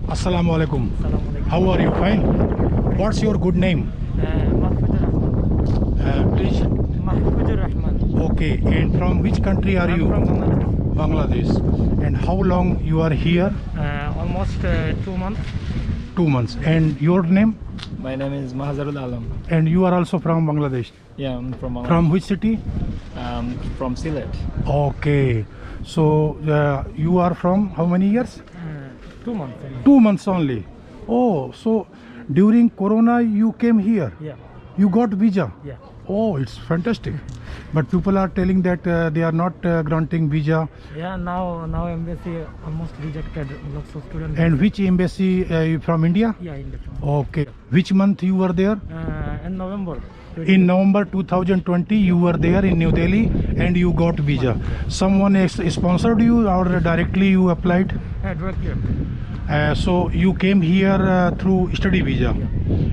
Assalamu alaikum. Assalamu alaikum. How are you? Fine. What's your good name? Mahfuzur Rahman. Please. Mahfuzur Rahman. Okay. And from which country are I'm you? from Bangladesh. Bangladesh. And how long you are here? Almost 2 months. 2 months. And your name? My name is Mahazarul Alam. And you are also from Bangladesh. Yeah, I'm from Bangladesh. From which city? From Sylhet. Okay. So you are from how many years? 2 months. 2 months only. Oh, so during Corona you came here. Yeah. You got visa. Yeah. Oh, it's fantastic. But people are telling that they are not granting visa. Yeah. Now embassy almost rejected lots of students. And which embassy from India? Yeah, in the Okay. Which month you were there? in November. In November 2020 you were there in New Delhi and you got visa. Someone sponsored you or directly you applied? Directly. So you came here through study visa.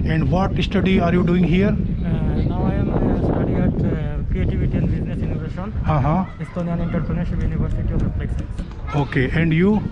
And what study are you doing here? Now I am studying at Creativity and Business Innovation, Estonian Entrepreneurship University of Applied Science. Okay. And you?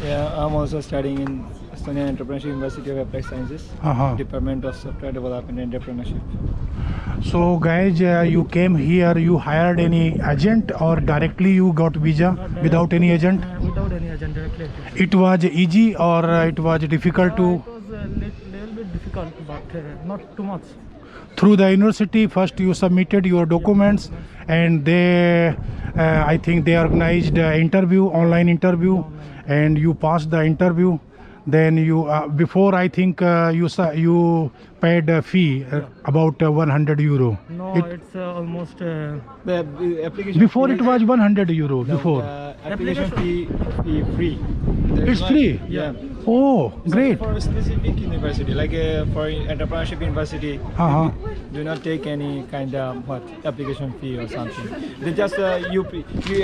Yeah, I'm also studying in Estonian Entrepreneurship University of Applied Sciences, Department of Software Development and Entrepreneurship. So guys, you came here, you hired any agent or directly you got visa without any agent? Without any agent, directly. It was easy or it was difficult to? It was a little bit difficult, but not too much. Through the university, first you submitted your documents and they, I think they organized interview, online interview, and you passed the interview. Then you, before I think you paid a fee about 100 euro. No, it's almost. The application Before fee, it was 100 euro. Before application fee free. it's free. Yeah. Oh, great. For a specific university, like for entrepreneurship university, do not take any kind of application fee or something. They just you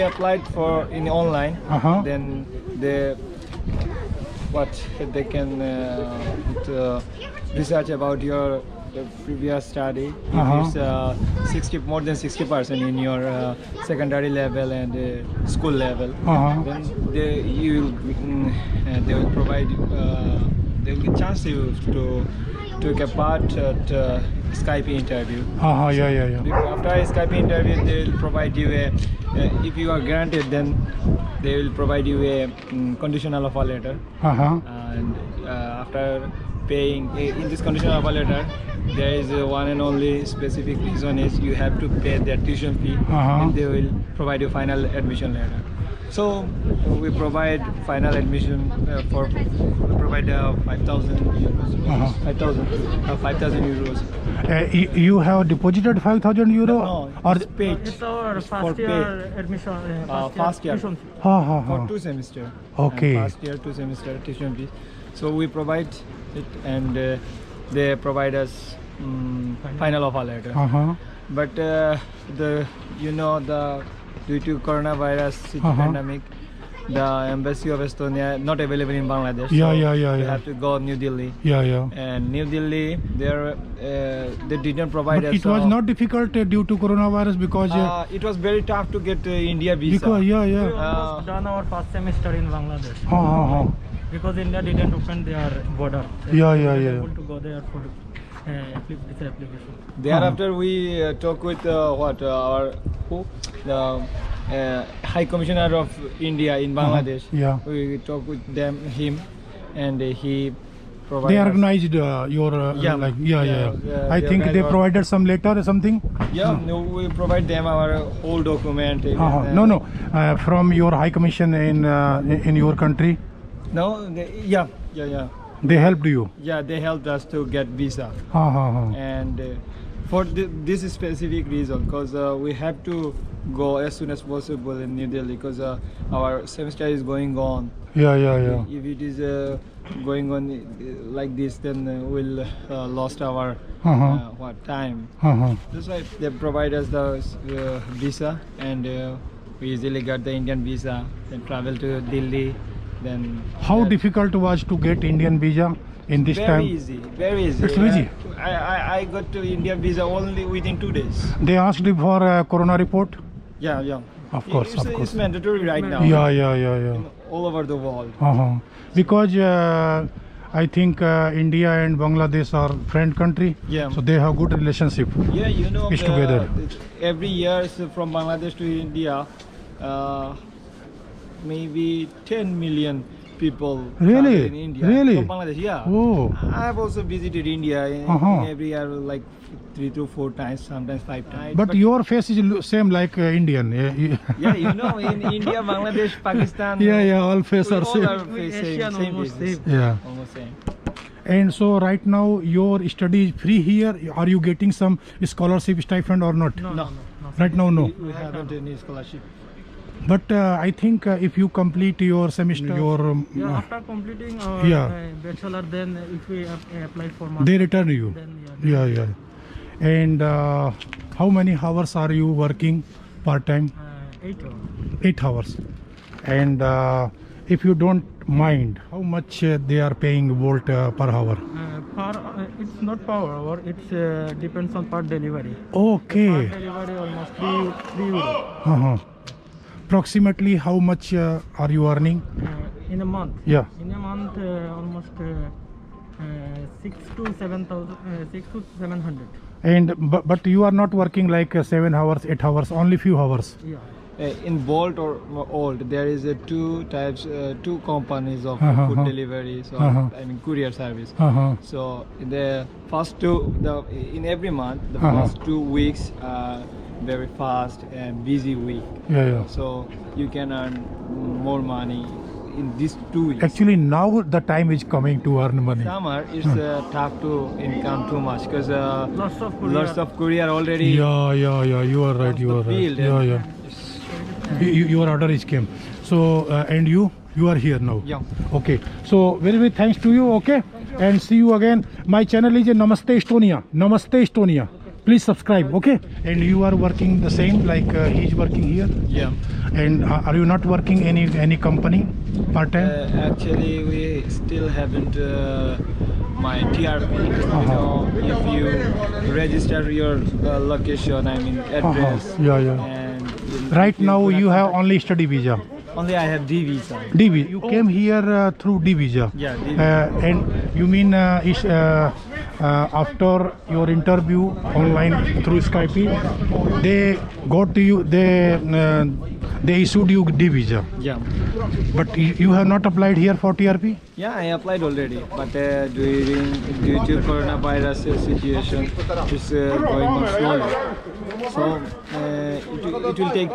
applied for in online, then they they can research about your previous study. If it's more than 60% in your secondary level and school level, then they will provide they will give chance you to take a part at Skype interview. Yeah. After a Skype interview, they will provide you a if you are granted, then they will provide you a conditional offer letter. And after paying in this conditional offer letter, there is one and only specific reason is you have to pay their tuition fee, and they will provide you final admission letter. So we provide final admission we provide 5,000 euros. 5,000 euros. You have deposited 5,000 euro? No, or it's paid. It's our for first pay. year admission. First year. tuition fee. For 2 semesters. Okay. And first year 2 semester tuition fees. So we provide it, and they provide us final offer letter. But the due to coronavirus pandemic, the embassy of Estonia not available in Bangladesh. Yeah. You have to go New Delhi. Yeah. And New Delhi, they didn't provide But us. it was not difficult due to coronavirus because it was very tough to get India visa. because We almost done our first semester in Bangladesh. Because India didn't open their border. Yeah. Able to go there for this application. Thereafter, we talk with the High Commissioner of India in Bangladesh. Yeah. We talk with him, and he provided. They us- organized your I think they provided some letter or something. Yeah, no, we provide them our whole document. No. From your High Commission in your country, No, yeah. they helped you. Yeah, they helped us to get visa. And for this specific reason, because we have to go as soon as possible in New Delhi, because our semester is going on. Yeah. If it is going on like this, then we'll lost our time. That's why they provide us the visa, and we easily got the Indian visa, then travel to Delhi. Then How difficult was to get Indian visa in this time? Very easy. It's easy. I got to Indian visa only within 2 days. They asked you for a corona report. Yeah. Of course, it's, of course. it's mandatory right now. Yeah. All over the world. Because I think India and Bangladesh are friend country. Yeah. So they have good relationship. Yeah, you know, It's together. every year from Bangladesh to India, maybe 10 million people Really? travel in India. Really? From Bangladesh, yeah. Oh. I have also visited India in every year, like 3 to 4 times, sometimes 5 times. But your face is same like Indian. yeah, you know, in India, Bangladesh, Pakistan, Yeah, all face we are all same. are facing Asian same almost faces. same. Yeah. Almost same. And so right now your study is free here. Are you getting some scholarship stipend or not? No. Right now, no. We haven't any scholarship. But I think if you complete your semester, your Yeah, after completing our Yeah. bachelor, then if we apply for master, they return you. then Yeah. And how many hours are you working part time? 8 hours. 8 hours. And if you don't mind, how much they are paying volt per hour? It's not per hour. It's depends on per delivery. Okay. Per delivery almost 3 euro Approximately how much are you earning? in a month. Yeah. In a month, almost 6 to 700. And but you are not working like 7 hours, 8 hours, only few hours. Yeah. In Bolt or Old, there is two types, two companies of food delivery, so I mean courier service. So in the first in every month, the first 2 weeks are very fast and busy week. Yeah. So you can earn more money in these 2 weeks. Actually, now the time is coming to earn money. Summer is tough to income too much because Lots of courier. already. Yeah. You are right. You are right. field Yeah. Your order is came. So and you are here now. Yeah. Okay. So very thanks to you. Okay. And see you again. My channel is Namaste Estonia. Namaste Estonia. Please subscribe. Okay. And you are working the same like he is working here. Yeah. And are you not working any company part time? Actually, we still haven't my TRP. You know, if you register your location, I mean address. Yeah. And Right if you now you have apply- only study visa. only I have D visa. D visa. You came here through D visa. Yeah, D visa. And you mean after your interview online through Skype, they got to you. They issued you D visa. Yeah. But you have not applied here for TRP. Yeah, I applied already, but due to coronavirus situation, it's going on slowly. So it will take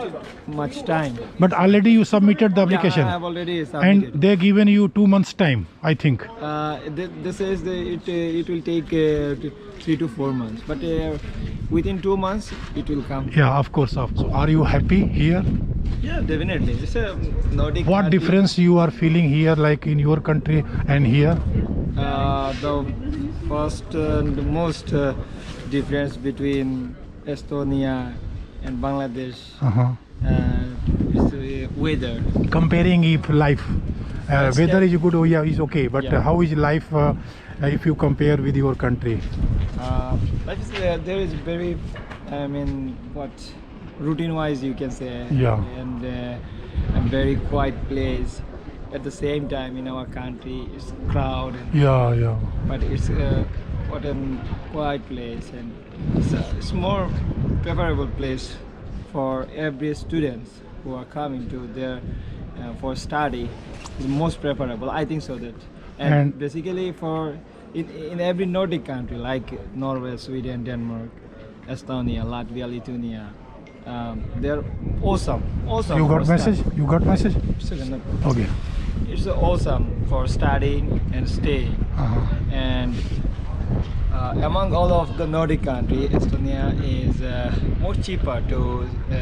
much time. But already you submitted the application, Yeah, I have already submitted. and they given you 2 months time, I think. This says that it will take 3 to 4 months, but within 2 months it will come. Yeah, of course. So are you happy here? Yeah, definitely. It's a Nordic. What country. difference you are feeling here, like in your country and here? The first and most difference between Estonia and Bangladesh is weather. Comparing if life, Yes, weather yeah. is good, oh yeah, is okay. But Yeah. how is life if you compare with your country? Life is there is very, I mean, routine-wise you can say. Yeah. And a very quiet place. At the same time, in our country, it's crowded. Yeah. But it's what a quiet place, and it's more preferable place for every students who are coming to there for study. The most preferable, I think so that. And basically for in every Nordic country like Norway, Sweden, Denmark, Estonia, Latvia, Lithuania, they're awesome. You got for message? study. You got message? Second, Okay. it's awesome for studying and staying. And among all of the Nordic countries, Estonia is more cheaper to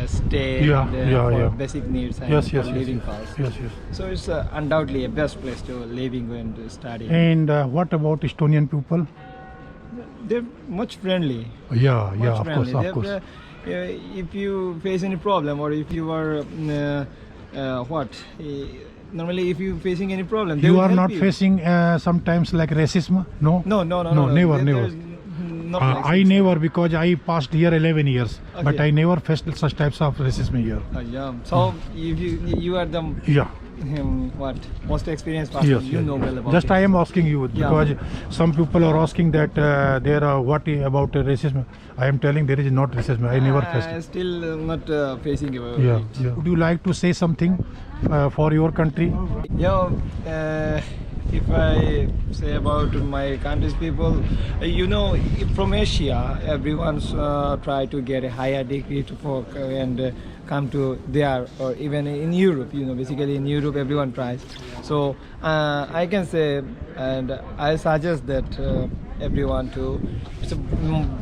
stay Yeah, and, yeah, for yeah. basic needs and Yes, for yes, living yes. costs. Yes. So it's undoubtedly a best place to living and to study. And what about Estonian people? They're much friendly. Yeah, Much of friendly. course, They're, of course. if you face any problem or if you are normally if you facing any problem, they You will are help not you. facing sometimes like racism? No? No. Never. There's not like I never, because I passed here 11 years, but Okay. I never faced such types of racism here. Yeah. So if you are the Yeah. what most experienced person, Yes, you yes, know yes. well about Just it. I am asking you Yeah. because some people are asking that there are about racism. I am telling there is not racism. I never faced I it. still not facing it. Yeah, yeah. Would you like to say something for your country? Yeah, if I say about my country's people, you know, from Asia, everyone's try to get a higher degree to work and come to there, or even in Europe. You know, basically in Europe, everyone tries. So I can say, and I suggest that everyone to. It's the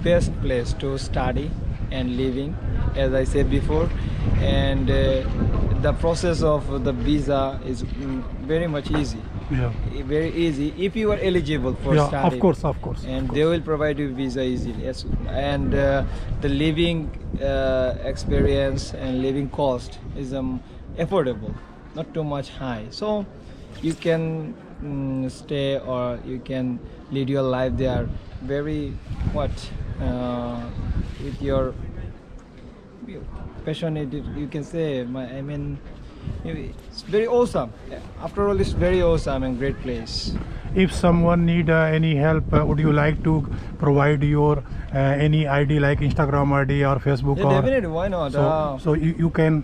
best place to study and living, as I said before, and the process of the visa is very much easy. Yeah. Very easy if you are eligible for Yeah, study. of course, of course. And they will provide you visa easily. Yes. And the living experience and living cost is affordable, not too much high. So you can stay or you can lead your life there very with your passionate, you can say. I mean, it's very awesome. After all, it's very awesome and great place. If someone need any help, would you like to provide your any ID like Instagram ID or Facebook? Yeah, or definitely. Why not? so you can.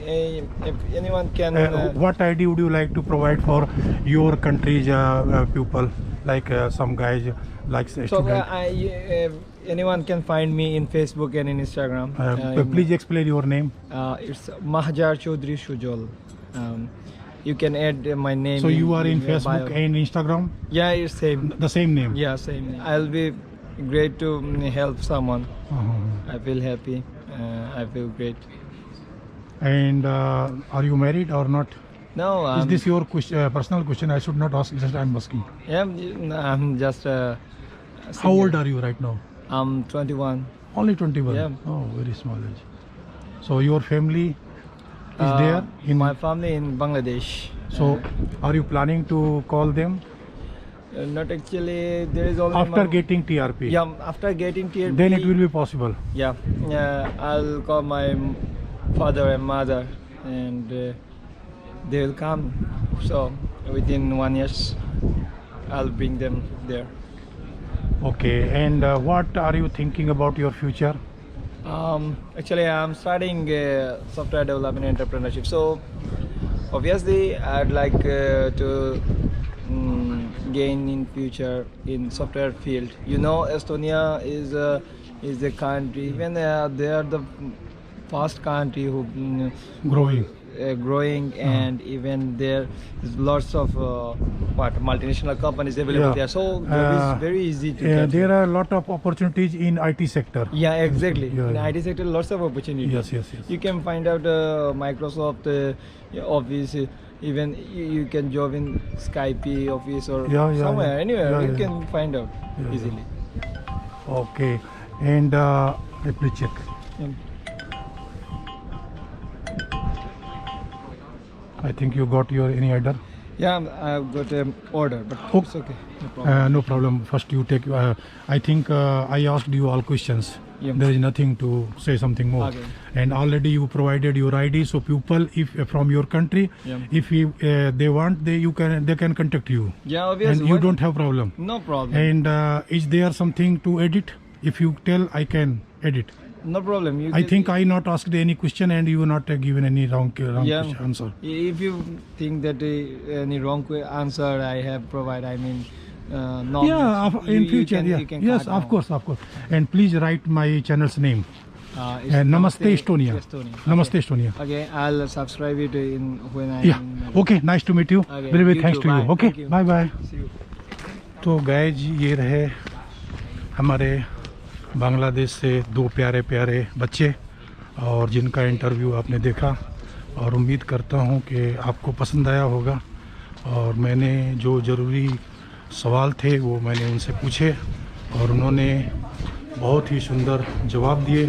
If anyone can. What ID would you like to provide for your country's people? Like some guys like So student. anyone can find me in Facebook and in Instagram. Please explain your name. It's Mahjar Chaudhry Shujol. You can add my name. So you are in your Facebook bio. and Instagram, Yeah, it's same. the same name. Yeah, same. I'll be great to help someone. Uh-huh. I feel happy. I feel great. And are you married or not? No, Is this your personal question? I should not ask. Just I'm asking. Yeah, I'm just. How old are you right now? I'm 21. Only 21. Yeah. Oh, very small age. So your family is there in my family in Bangladesh. So are you planning to call them Not actually. There is only after my, getting TRP? Yeah, after getting TRP. Then it will be possible. Yeah, I'll call my father and mother, and they will come. So within 1 year, I'll bring them there. Okay. And what are you thinking about your future? Actually, I'm studying software development and entrepreneurship. So obviously, I'd like to gain in future in software field. You know, Estonia is a country. Even they are the first country who Growing. growing, and even there is lots of multinational companies available Yeah. there. So it's very easy to get. There are a lot of opportunities in IT sector. Yeah, exactly. Yeah, In yeah. IT sector, lots of opportunities. Yes, yes, yes. You can find out Microsoft office. Even you can job in Skype office or Yeah, yeah, somewhere, yeah. anywhere. Yeah, You yeah. can find out Yeah, easily. Okay. And let me check. Yeah. I think you got your any order. Yeah, I've got an order, but Oh. it's okay. No problem. No problem. First you take. I think I asked you all questions. Yeah. There is nothing to say something more. Okay. And already you provided your ID, so people, if from your country, Yeah. if they want, they can contact you, Yeah, obviously. and you why- don't have problem. No problem. And is there something to edit? If you tell, I can edit. No problem. You I can- think I not asked any question and you not given any wrong Yeah. question, answer. If you think that any wrong answer I have provided, I mean, no. Yeah, in future, can, yeah. You can Yes, cut of down. course, of course. And please write my channel's name. It's Namaste Estonia. Namaste Estonia. Okay, I'll subscribe it in when I. Yeah. Okay, nice to meet you. Okay, Very very you thanks too. to you. Bye. Okay, Thank you. bye bye. See you. तो guys ये रहे हमारे बांग्लादेश से दो प्यारे प्यारे बच्चे और जिनका इंटरव्यू आपने देखा और उम्मीद करता हूँ कि आपको पसंद आया होगा। और मैंने जो ज़रूरी सवाल थे वो मैंने उनसे पूछे और उन्होंने बहुत ही सुंदर जवाब दिए।